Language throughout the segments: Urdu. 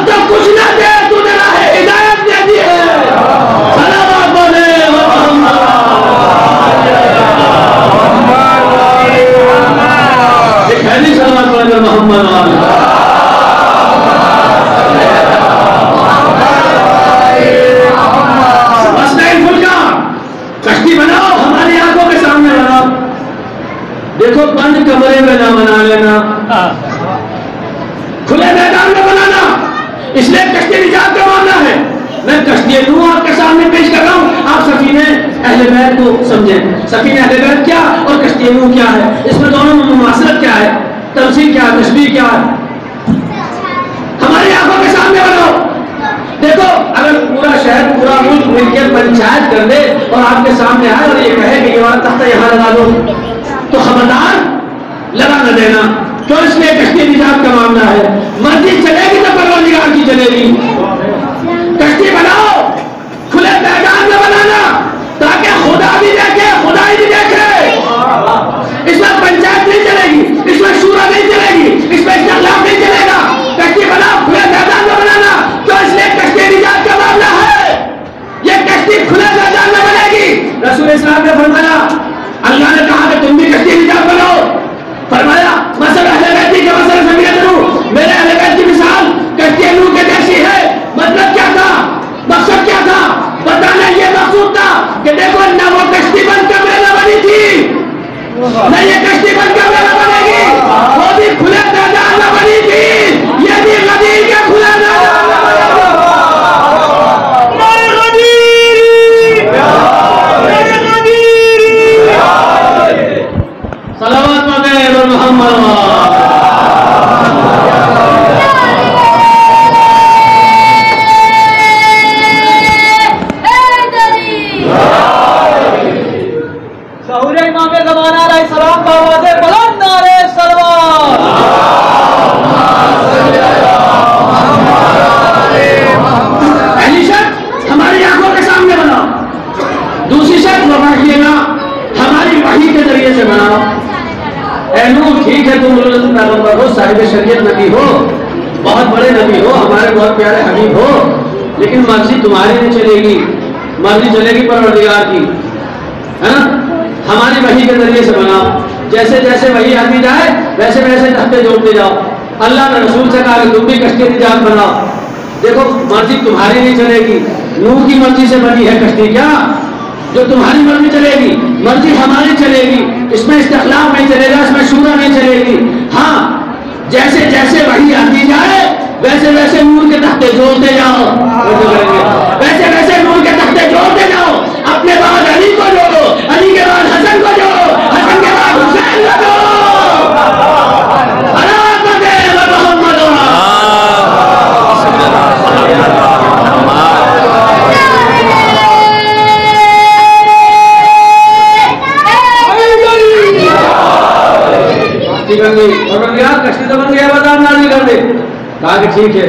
تو کچھ نہ دے تو نے راہ ہدایت دے دی ہے. صلوات بولے محمد پہلی صلوات بولے محمد کشتی بناؤ ہماری آنکھوں کے سامنے بناؤ. دیکھو بند کمرے میں نہ بنا لینا, کھلے میدان میں بنانا. اس لیے کشتی نجات کا معاملہ ہے. میں کشتی نوح آپ کے سامنے پیش کر رہا ہوں, آپ سفینہ اہل بیت کو سمجھیں. سفینہ اہل بیت کیا اور کشتی نوح کیا ہے, اس میں دونوں میں مماثلت کیا ہے, تمثیل کیا ہے, تشبیہ کیا ہے. ہماری آنکھوں کے سامنے بناؤ. دیکھو اگر پورا شہر پورا ملک مل کے پنچایت کر دے اور آپ کے سامنے آئے اور یہ کہے کہ یہ والا تختہ یہاں لگا دو, تو خبردار لگا نہ دینا. کیوں؟ اس لیے کشتی نجات کا معاملہ ہے. مرضی چلے گی تو پروردگار کی چلے گی. کشتی بناؤ, کھلے میدان میں بنانا تاکہ خدا بھی دیکھے, خدائی بھی دیکھے. اس میں پنچایت نہیں چلے گی, اس میں شورا نہیں چلے گی, اس میں اختلاف نہیں چلے گا. کشتی بناؤ کھلے میدان میں بنانا. تو اس لیے کشتی نجات کا معاملہ ہے. یہ کشتی کھلے میدان میں بنے گی. رسول اسلام نے فرمایا, اللہ نے کہا کہ تم بھی کشتی نجات بناؤ. فرمایا مثلا اہل بیت کا مثلا سفینہ نوح, میرے اہل بیت کی مثال کشتی نوح کے جیسی ہے. مطلب کیا تھا, مقصد کیا تھا, بتانا یہ مقصود تھا کہ دیکھو نہ وہ کشتی بن کمرے نہ بنی تھی, نہ یہ کشتی بن کمرے نہ بنے گی, وہ بھی کھلے میدان نہ بنی تھی, یہ بھی غدیر کے کھلے میدان نہ بنے گی. صلوات محمد ظہور امام زمان علیہ السلام کا آواز بلند نعرہ صلوات. پہلی شرط ہماری آنکھوں کے سامنے بناؤ. دوسری شرط وحی نا ہماری وحی کے ذریعے سے بناؤ. اے نوح ٹھیک ہے تم پیغمبر ہو, صاحب شریعت نبی ہو, بہت بڑے نبی ہو, ہمارے بہت پیارے حبیب ہو, لیکن مرضی تمہاری نہیں چلے گی, مرضی چلے گی پروردگار کی, ہے نا. ہماری وحی کے ذریعے سے بناؤ. جیسے جیسے وحی آتی جائے ویسے ویسے تختے جوڑتے جاؤ. اللہ نے رسول سے کہا کہ تم بھی کشتی نجات بناؤ. دیکھو مرضی تمہاری نہیں چلے گی, نوح کی مرضی سے بنی ہے کشتی کیا, جو تمہاری مرضی چلے گی, مرضی ہماری چلے گی. اس میں استخلاف نہیں چلے گا, اس میں شورا نہیں چلے گی. ہاں جیسے جیسے وحی آتی جائے ویسے ویسے نور کے تختے جوڑتے جاؤ, ویسے ویسے نور کے تختے جوڑتے جاؤ. اپنے بعد علی کو جوڑو, علی کے بعد حسن کو جوڑو, حسن کے بعد حسین کو جوڑو. کشتی تو بن گیا, بازار نازل کر دے. کہا کہ ٹھیک ہے,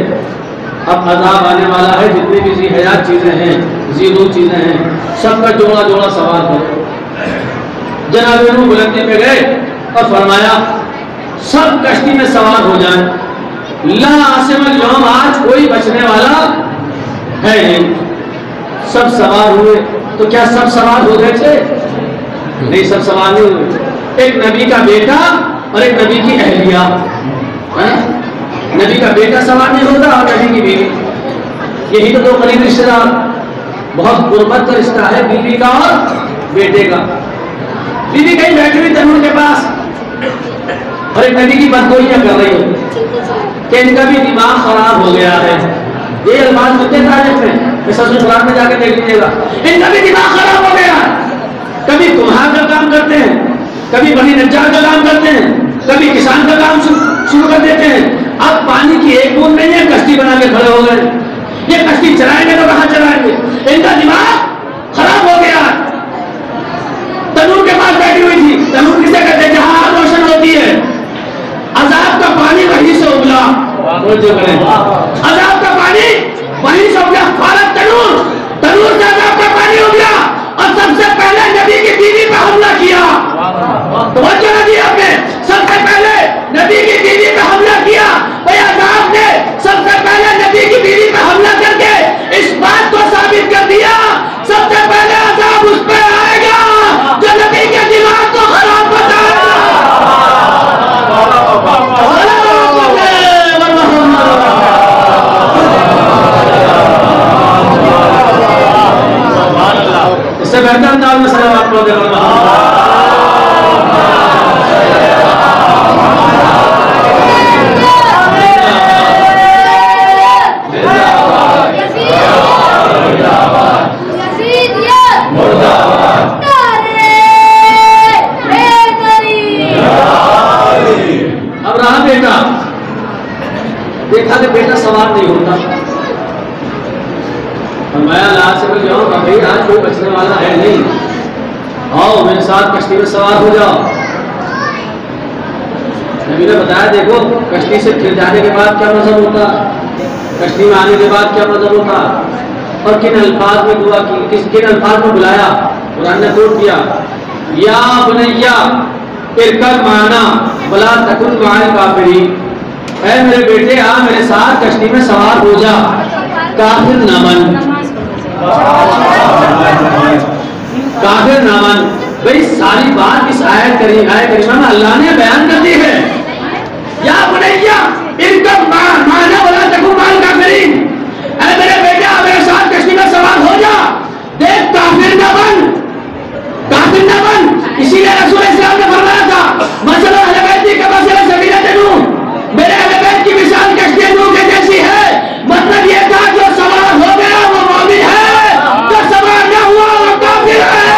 اب عذاب آنے والا ہے, جتنی بھی ذی حیات چیزیں ہیں, ذی روح چیزیں ہیں, سب کا جوڑا جوڑا سوار کرو. جناب نوح بلندی پہ گئے اور فرمایا سب کشتی میں سوار ہو جائیں. لا عاصم اليوم, آج کوئی بچنے والا ہے نہیں. سب سوار ہوئے. تو کیا سب سوار ہو گئے تھے؟ نہیں, سب سوار نہیں ہوئے. ایک نبی کا بیٹا اور ایک نبی کی اہلیہ. نبی کا بیٹا سوار نہیں ہوتا اور نبی کی بیوی. یہی تو دو قریب رشتے دار, بہت غربت کا رشتہ ہے بیوی کا اور بیٹے کا. بیوی کہیں بیٹھی ہوئی تنور کے پاس اور ایک نبی کی بدگوئیاں کر رہی ہو کہ ان کا بھی دماغ خراب ہو گیا ہے. یہ الفاظ مجھے تعریف ہیں, سسر قرآن میں جا کے دیکھ لیجیے گا. ان کا بھی دماغ خراب ہو گیا. کبھی کمہار کا کام کرتے ہیں, کبھی بنی نجار کا کام کرتے ہیں, کبھی کسان کا کام شروع کر دیتے ہیں. اب پانی کی ایک بوند نہیں ہے, کشتی بنا کے کھڑے ہو گئے. یہ کشتی چلائیں گے تو کہاں چلائیں گے؟ ان کا دماغ خراب ہو گیا. تنور کے پاس بیٹھی ہوئی تھی. تنور کسے کہتے ہیں؟ جہاں آگ روشن ہوتی ہے. عذاب کا پانی وہیں سے ابلا. عذاب کا پانی وہیں سے ابلا. فارغ تنور سے عذاب کا پانی ابلا اور سب سے پہلے نبی کی بیوی پہ حملہ کیا. توجہ نہ دی آپ نے, سب سے پہلے نبی کی بیوی پہ حملہ کیا. بھئی عذاب نے سب سے پہلے نبی کی دیکھا کہ بیٹا سوار نہیں ہوتا، فرمایا لا سے بول جاؤ بھائی آج کوئی بچنے والا ہے نہیں، آؤ میرے ساتھ کشتی میں سوار ہو جاؤ۔ نبی نے بتایا دیکھو کشتی سے پھر جانے کے بعد کیا مذہب ہوتا، کشتی میں آنے کے بعد کیا مذہب ہوتا، اور کن الفاظ میں دعا کی، کن الفاظ میں بلایا۔ قرآن نے کوٹ کیا یا بنیا ارکب معنا ولا تکن مع الکافرین، اے میرے بیٹے آ میرے ساتھ کشتی میں سوار ہو جا، کافر نہ بن، کافر نہ بن۔ بھئی ساری بات اس آیت کریمہ میں اللہ نے بیان کر دی ہے، یا بنیا ارکب معنا ولا تکن مع الکافرین، اے میرے بیٹے آ میرے ساتھ کشتی میں سوار ہو جا، دیکھ کافر نہ بن، کافر نہ بن۔ اسی لیے رسول اسلام نے فرمایا تھا مثل اہل بیت کمثل سفینۃ نوح، میرے اہل بیت کی مثال کشتی نوح کے جیسی ہے۔ مطلب یہ تھا جو سوار ہو گیا وہ مومن ہے، جو سوار نہ ہوا وہ کافر ہے۔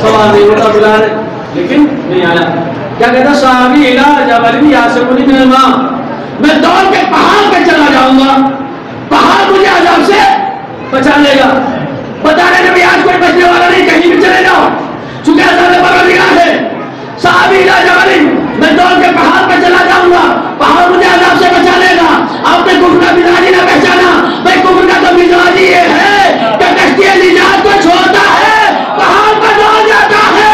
سوال نہیں ہوتا بلا رہے لیکن نہیں آیا، کیا کہتا صحابی الہ جبل یعصمنی من الماء، میں دوڑ کے پہاڑ پہ چلا جاؤں گا، پہاڑ مجھے عذاب سے بچا لے گا۔ بتا رہے نبی آج کوئی بچنے والا نہیں، کہیں بھی چلے جاؤ چونکہ عذاب پروردگار ہے۔ صحابی الہ جبل، میں دوڑ کے پہاڑ پہ چلا جاؤں گا، پہاڑ مجھے عذاب سے بچا لے گا۔ آپ نے کفر کا مزاج نہ پہچانا، بھائی کفر کا تو مزاج یہ ہے کہ کشتی نجات کو چھوڑتا ہے، پہاڑ پر دوڑ جاتا ہے۔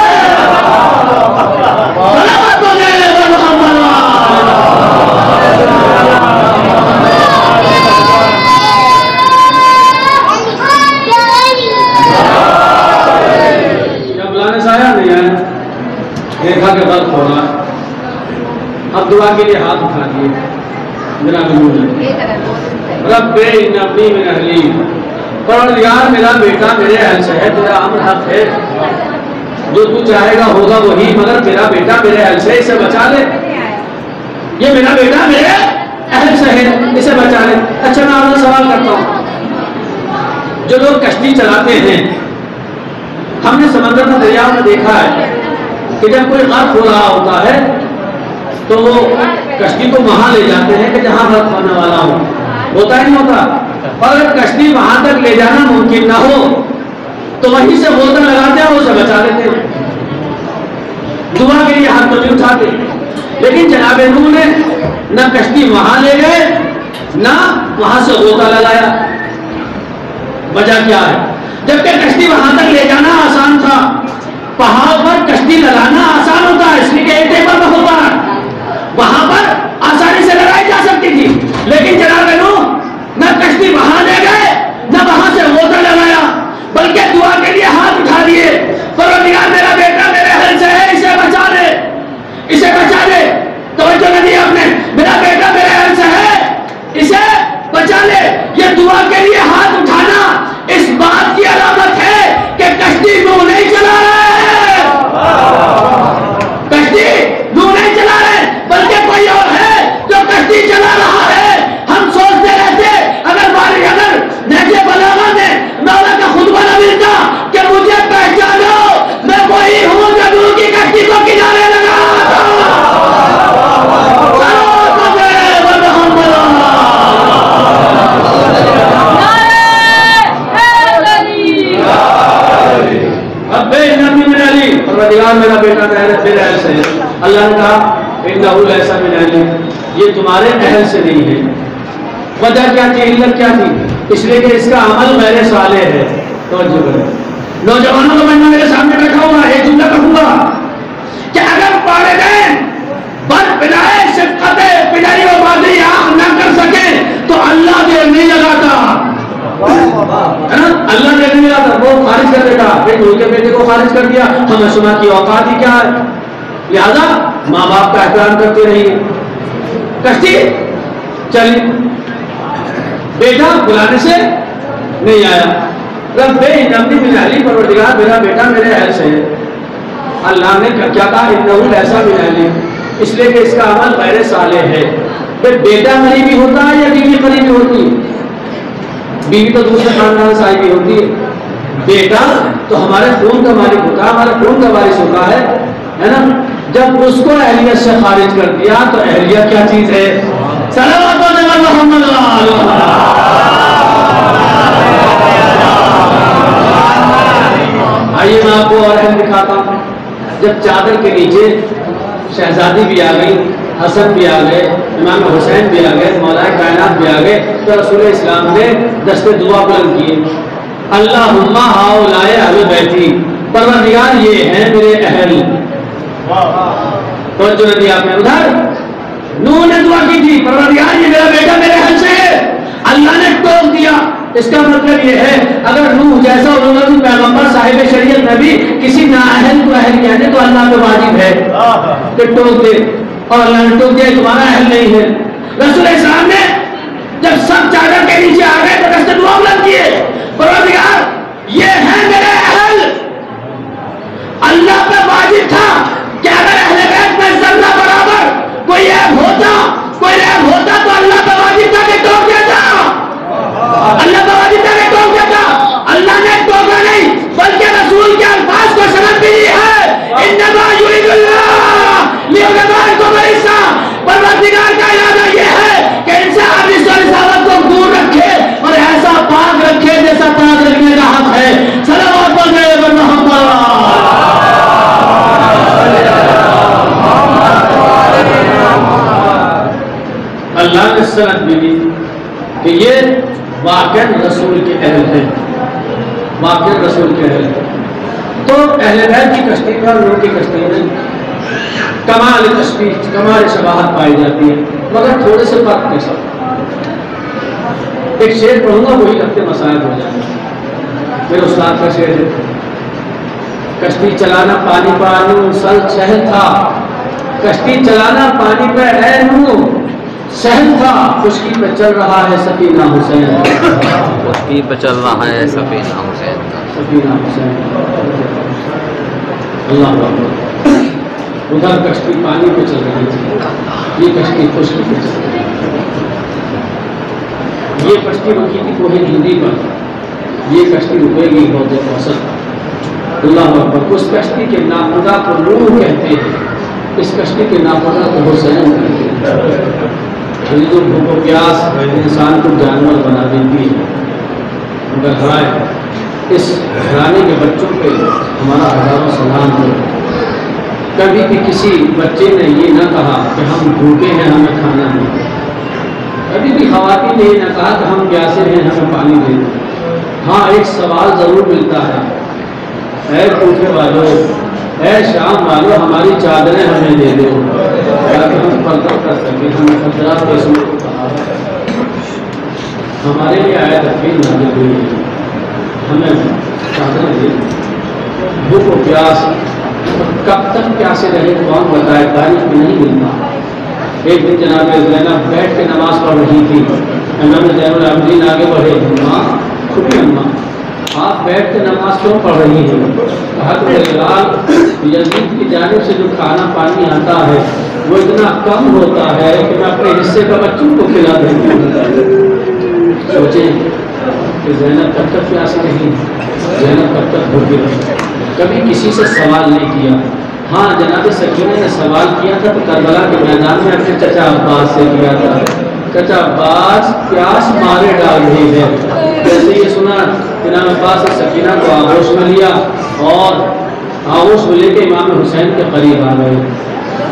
دیکھا کہ وقت ہو رہا، اب دعا کے لیے ہاتھ اٹھا دیے، میرا قبول ہے۔ رب ان ابنی من اہلی، پروردگار میرا بیٹا میرے اہل سے ہے، تیرا امر حق ہے، جو تو چاہے گا ہوگا وہی، مگر میرا بیٹا میرے اہل سے، اسے بچا لے، یہ میرا بیٹا میرے اہل سے ہے، اسے بچا لے۔ اچھا میں آپ سے سوال کرتا ہوں، جو لوگ کشتی چلاتے ہیں، ہم نے سمندر میں دریا میں دیکھا ہے کہ جب کوئی غرق ہو رہا ہوتا ہے تو وہ کشتی کو وہاں لے جاتے ہیں کہ جہاں غرق ہونے والا ہو، ہوتا ہی نہیں ہوتا، اور اگر کشتی وہاں تک لے جانا ممکن نہ ہو تو وہیں سے بوتل لگاتے ہیں، اسے بچا لیتے ہیں، دعا کے لیے ہاتھ تو نہیں اٹھاتے۔ لیکن جناب نوح نے نہ کشتی وہاں لے گئے نہ وہاں سے غوطہ لگایا، وجہ کیا ہے؟ جبکہ کشتی وہاں تک لے جانا آسان تھا، پہاڑ پر کشتی لگانا آسان ہوتا ہے، اس لیے کہ ایک ٹیبل میں ہوتا ہے، وہاں پر آسانی سے لگائی جا سکتی تھی۔ لیکن جناب نوح نہ کشتی وہاں لے گئے نہ وہاں سے غوطہ لگایا، بلکہ دعا کے لیے ہاتھ اٹھا دیے، پروردگار میرا بیٹا میرے اہل سے ہے، اسے بچا لے، اسے بچا لے۔ توجہ نہ دی آپ نے، میرا بیٹا میرے اہل سے ہے، اسے بچا لے۔ یہ دعا کے لیے ہاتھ اٹھانا اس بات کی علامت ہے کہ کشتی نوح نہیں چلا رہے، کشتی نوح نہیں چلا رہے، بلکہ کوئی اور ہے جو کشتی چلا رہا ہے۔ ہم سوچتے رہتے اگر نہج بلاغہ میں مولا کا خطبہ نہ ملتا کہ مجھے پہچانو میں وہی ہوں جو نوح کی کشتی کو کنارے لگا پروردگار میرا بیٹا میرے اہل سے ہے۔ اللہ نے کہا انہو لیس من اہلی، یہ تمہارے اہل سے نہیں ہے۔ وجہ کیا تھی، علت کیا تھی؟ اس لیے کہ اس کا عمل غیر صالح ہے۔ توجہ کریں نوجوانوں کو، میں میرے سامنے بیٹھا ہوا ایک جملہ کہوں گا کہ اگر والدین بد بنائے شفقت پدری و مادری آنکھ نہ کر سکے تو اللہ دیر نہیں لگاتا، اللہ نے نہیں لگاتا، وہ خارج کر دیتا۔ ان کے بیٹے کو خارج کر دیا، ہمیں سنا کی اوقات ہی کیا ہے، لہذا ماں باپ کا احترام کرتے رہیے۔ کشتی چلی، بیٹا بلانے سے نہیں آیا، رب ان ابنی من اہلی، پروردگار میرا بیٹا میرے اہل سے ہے۔ اللہ نے کیا کہا انہو لیس من اہلی، اس لیے کہ اس کا عمل غیر صالح ہے۔ پھر بیٹا قریبی ہوتا ہے یا بیوی قریبی ہوتی ہے؟ بیوی تو دوسرے خاندان سے آئی ہوتی ہے، بیٹا تو ہمارے خون کا مالک ہوتا ہے، ہمارا خون کا وارث ہوتا ہے نا. جب اس کو اہلیت سے خارج کر دیا تو اہلیت کیا چیز ہے؟ صلوات محمد. آئیے میں آپ کو اور اہم دکھاتا ہوں. جب چادر کے نیچے شہزادی بھی آ گئی، حسن بھی آ گئے، امام حسین بھی آ گئے، مولا کائنات بھی آ گئے، تو رسول اسلام نے دست دعا بلند کیے. اللہم ہؤلاء اہل بیتی، پروردگار یہ ہیں میرے اہل. توجہ نہیں دی آپ نے. ادھر نوح نے دعا کی تھی پروردگار یہ میرا بیٹا میرے اہل سے ہے، اللہ نے ٹوک دیا. اس کا مطلب یہ ہے اگر نوح جیسا علوم پیغمبر صاحب شریعت نبی کسی نااہل کو اہل کہنے تو اللہ پہ واجب ہے کہ ٹوک دے، اور اللہ نے ٹوک دیا تمہارا اہل نہیں ہے. رسول اسلام نے جب سب چادر کے نیچے آ گئے تو دست دعا بلند کیے، پروردگار یہ ہے میرے اہل. اللہ پہ واجب تھا کہ اگر اہل بیت میں ذرہ برابر کوئی عیب ہوتا تو اللہ پہ واجب تھا کہ ٹوک دیتا. اللہ پہ واجب تھا کہ ٹوک دیتا. اللہ نے ٹوکا نہیں بلکہ رسول کے الفاظ کو سند بھی دی ہے. انما یرید اللہ لیغفر عنکم الرجس. پروردگار کا ارادہ یہ ہے کہ انسان اس رسالت کو دور رکھے اور ایسا پاک رکھے جیسا پاک رکھنے کا حق ہے. صلوات علیہ محمد. اللہ نے سند بھی دی کہ یہ واقعاً رسول کے اہل ہیں، واقعاً رسول کے اہل ہیں. تو اہل بیت کی کشتی پر لوگوں کی کشتی میں کمال تشبیہ، کمال شباہت پائی جاتی ہے، مگر تھوڑے سے فرق کے ساتھ. ایک شعر پڑھوں گا وہی لگتے مسائل ہو جائیں گے. میرے استاد کا شعر ہے، کشتی چلانا پانی پر نو سل شہر تھا، کشتی چلانا پانی پہ اے نو سہل تھا، خشکی پہ چل رہا ہے سفینہ حسین. خشکی پہ چل رہا ہے سفینہ حسین. سفینہ حسین. اللہ اکبر. ادھر کشتی پانی پہ چل رہی تھی، یہ کشتی خشکی پہ چل رہی ہے. یہ کشتی رکی تھی کوہ ہندی پر، یہ کشتی رکے گی حوض کوثر. اللہ اکبر. اس کشتی کے ناخدا کو نوح کہتے ہیں، اس کشتی کے ناخدا کو حسین کہتے ہیں. بھوک و پیاس انسان کو جانور بنا دیتی ہے، مگر ہائے اس گھرانے کے بچوں پہ ہمارا ہزاروں سلام ہو. کبھی بھی کسی بچے نے یہ نہ کہا کہ ہم بھوکے ہیں ہمیں کھانا نہیں. کبھی بھی خواتین نے یہ نہ کہا کہ ہم پیاسے ہیں ہمیں پانی دے دو. ہاں ایک سوال ضرور ملتا ہے، اے کوفے والوں، اے شام والوں، ہماری چادریں ہمیں دے دو تاکہ ہم پردہ کر سکیں. ہمیں خطرات کے سمجھ کہا ہمارے لیے آیت تکمیل نازل ہوئی ہے، ہمیں چادریں دے دو. بھوک و پیاس کب تک پیاسے رہے کون بتائے، تاریخ میں نہیں ملتا. ایک دن جناب زینب بیٹھ کے نماز پڑھ رہی تھی، امام زین العابدین آگے بڑھے، ماں کھلی اماں آپ بیٹھ کے نماز کیوں پڑھ رہی ہیں؟ کہا کہ بلال یزید کی جانب سے جو کھانا پانی آتا ہے وہ اتنا کم ہوتا ہے کہ میں اپنے حصے کا بچوں کو کھلا دیتی ہوں. سوچیں کہ زینب کب تک پیاسی رہی، زینب کب تک بھوکی رہی، کبھی کسی سے سوال نہیں کیا. ہاں جناب سکینہ نے سوال کیا تھا تو کربلا کے میدان میں اپنے چچا عباس سے کیا تھا. چچا عباس پیاس مارے ڈال رہی ہے. جیسے یہ سنا جناب عباس نے سکینہ کو آغوش میں لیا اور آغوش میں لے کے امام حسین کے قریب آ گئے.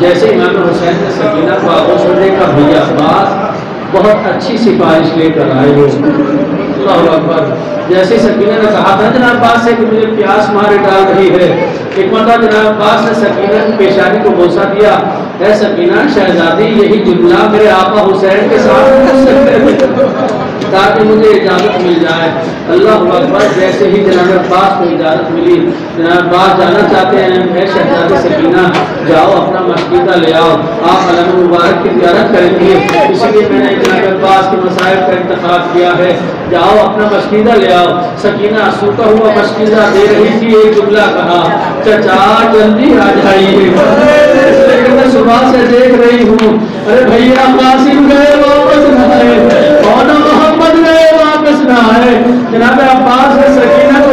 جیسے امام حسین نے سکینہ کو آغوش میں دیکھا، بھیا عباس بہت اچھی سفارش لے کر آئے ہو. اللہ اکبر. جیسے سکینہ نے کہا تھا جناب عباس سے کہ مجھے پیاس مارے ڈال رہی ہے، ایک مرتبہ جناب عباس نے سکینہ کی پیشانی کو بوسہ دیا، اے سکینہ شہزادی یہی جملہ میرے آقا حسین کے سامنے کر سکتے تھے تاکہ مجھے اجازت مل جائے. اللہ اکبر. جیسے ہی جناب عباس کو اجازت ملی، جناب عباس جانا چاہتے ہیں، اے شہزادی سکینہ جاؤ اپنا مشکیدہ لے آؤ، آپ علم مبارک کی زیارت کریں گے، اسی لیے میں نے جناب عباس کے مسائل کا انتخاب کیا ہے، جاؤ اپنا مشکیدہ لے آؤ. سکینہ سوکھا ہوا مشکیدہ دے رہی تھی، ایک جملہ کہا، چچا جلدی آ جائیے، لیکن میں صبح سے دیکھ رہی ہوں ارے بھیا قاسم گئے واپس نہ آئے، اور محمد گئے واپس نہ آئے. جناب عباس نے سکینہ کو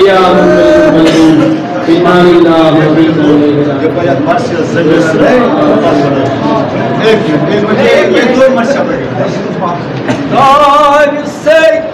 وإياهم بالمؤمنين بإيمان الله وبكم God save